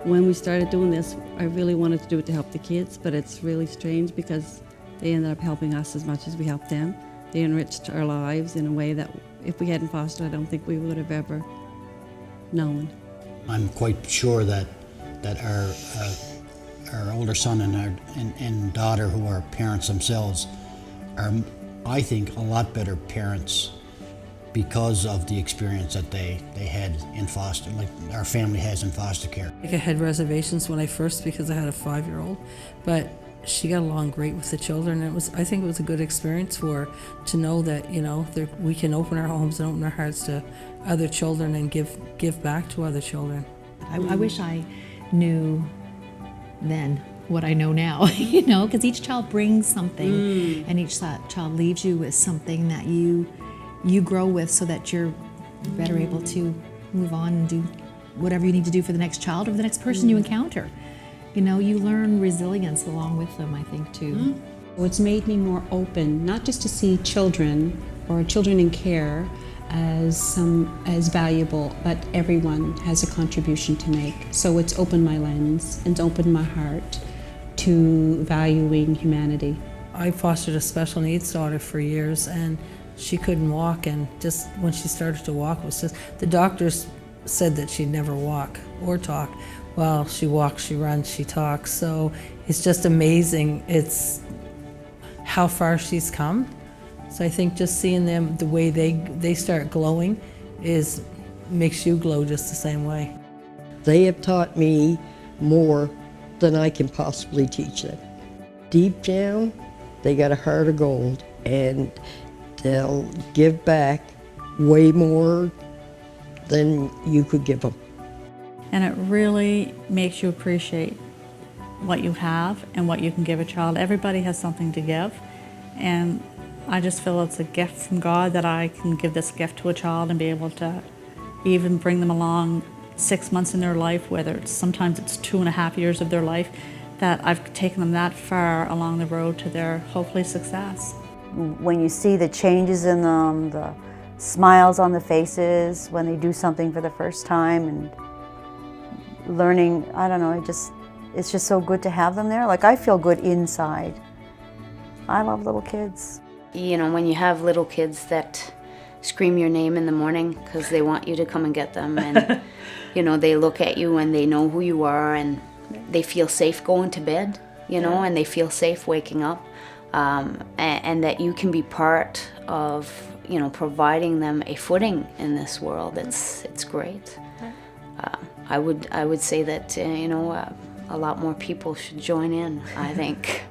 When we started doing this, I really wanted to do it to help the kids, but it's really strange because they ended up helping us as much as we helped them. They enriched our lives in a way that if we hadn't fostered, I don't think we would have ever known. I'm quite sure that our older son and daughter, who are parents themselves, are, I think, a lot better parents because of the experience that they had in foster, like our family has in foster care. I had reservations when I first, because I had a 5-year-old, but she got along great with the children. I think it was a good experience for her to know that, you know, we can open our homes and open our hearts to other children and give back to other children. I wish I knew then what I know now, you know, because each child brings something, and each child leaves you with something that you grow with, so that you're better able to move on and do whatever you need to do for the next child or the next person you encounter. You know, you learn resilience along with them, I think, too. It's made me more open, not just to see children or children in care as valuable, but everyone has a contribution to make. So it's opened my lens and opened my heart to valuing humanity. I fostered a special needs daughter for years, and she couldn't walk, and just when she started to walk, the doctors said that she'd never walk or talk. Well, she walks, she runs, she talks, so it's just amazing. It's how far she's come. So I think just seeing them, the way they start glowing, makes you glow just the same way. They have taught me more than I can possibly teach them. Deep down, they got a heart of gold, and they'll give back way more than you could give them. And it really makes you appreciate what you have and what you can give a child. Everybody has something to give, and I just feel it's a gift from God that I can give this gift to a child and be able to even bring them along 6 months in their life, whether sometimes it's 2.5 years of their life, that I've taken them that far along the road to their, hopefully, success. When you see the changes in them, the smiles on the faces when they do something for the first time, and learning, I don't know, it's just so good to have them there. Like, I feel good inside. I love little kids. You know, when you have little kids that scream your name in the morning because they want you to come and get them, and you know, they look at you and they know who you are, and they feel safe going to bed, you know, and they feel safe waking up, and that you can be part of, you know, providing them a footing in this world. It's great. I would say that you know, a lot more people should join in, I think.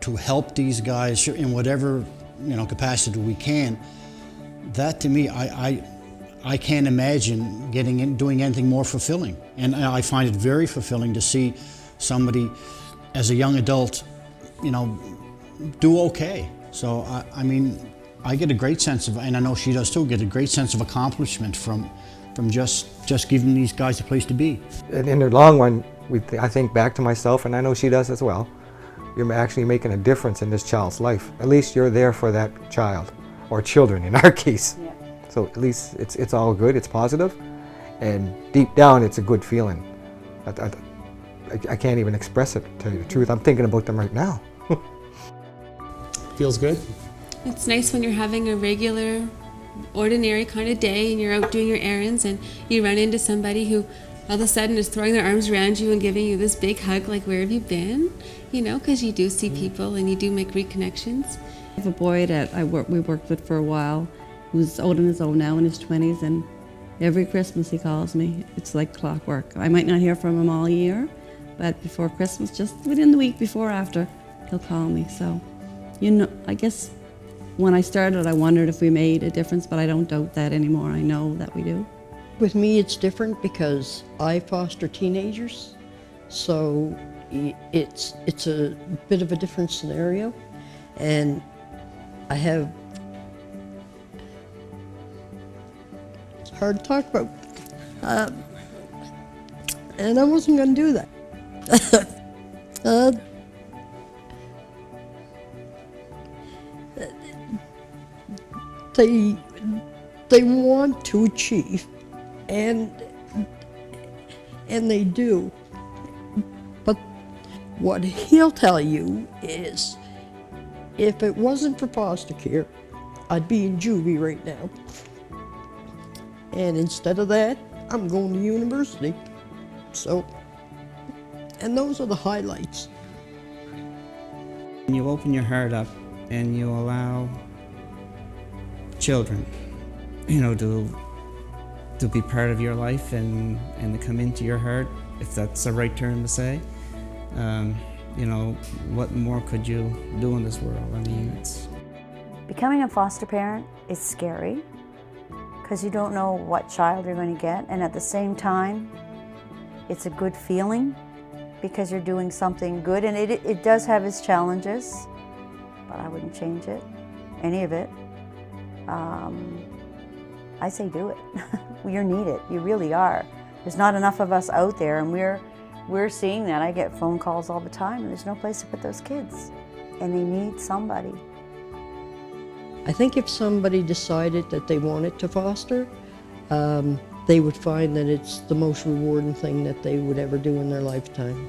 To help these guys in whatever, you know, capacity we can, that to me, I can't imagine doing anything more fulfilling. And I find it very fulfilling to see somebody as a young adult, you know, do okay. So I mean, I get a great sense of, and I know she does too, get a great sense of accomplishment from just giving these guys a place to be. In the long run, I think back to myself, and I know she does as well. You're actually making a difference in this child's life. At least you're there for that child, or children in our case. Yeah. So at least it's all good, it's positive, and deep down it's a good feeling. I can't even express it, to tell you the truth. I'm thinking about them right now. Feels good. It's nice when you're having a regular, ordinary kind of day and you're out doing your errands and you run into somebody who all of a sudden is throwing their arms around you and giving you this big hug, like, where have you been? You know, because you do see people and you do make reconnections. I have a boy that we worked with for a while, who's old on his own now, in his 20s, and every Christmas he calls me. It's like clockwork. I might not hear from him all year, but before Christmas, just within the week before or after, he'll call me. So, you know, I guess when I started, I wondered if we made a difference, but I don't doubt that anymore. I know that we do. With me, it's different because I foster teenagers, so it's a bit of a different scenario, and I have, it's hard to talk about, and I wasn't going to do that. They want to achieve, and they do, What he'll tell you is, if it wasn't for foster care, I'd be in juvie right now. And instead of that, I'm going to university. So, and those are the highlights. When you open your heart up and you allow children, to be part of your life and to come into your heart, if that's the right term to say, what more could you do in this world? I mean, it's... Becoming a foster parent is scary because you don't know what child you're going to get, and at the same time, it's a good feeling because you're doing something good, and it does have its challenges, but I wouldn't change it, any of it. I say do it. You're needed, you really are. There's not enough of us out there, and we're seeing that. I get phone calls all the time, and there's no place to put those kids, and they need somebody. I think if somebody decided that they wanted to foster, they would find that it's the most rewarding thing that they would ever do in their lifetime.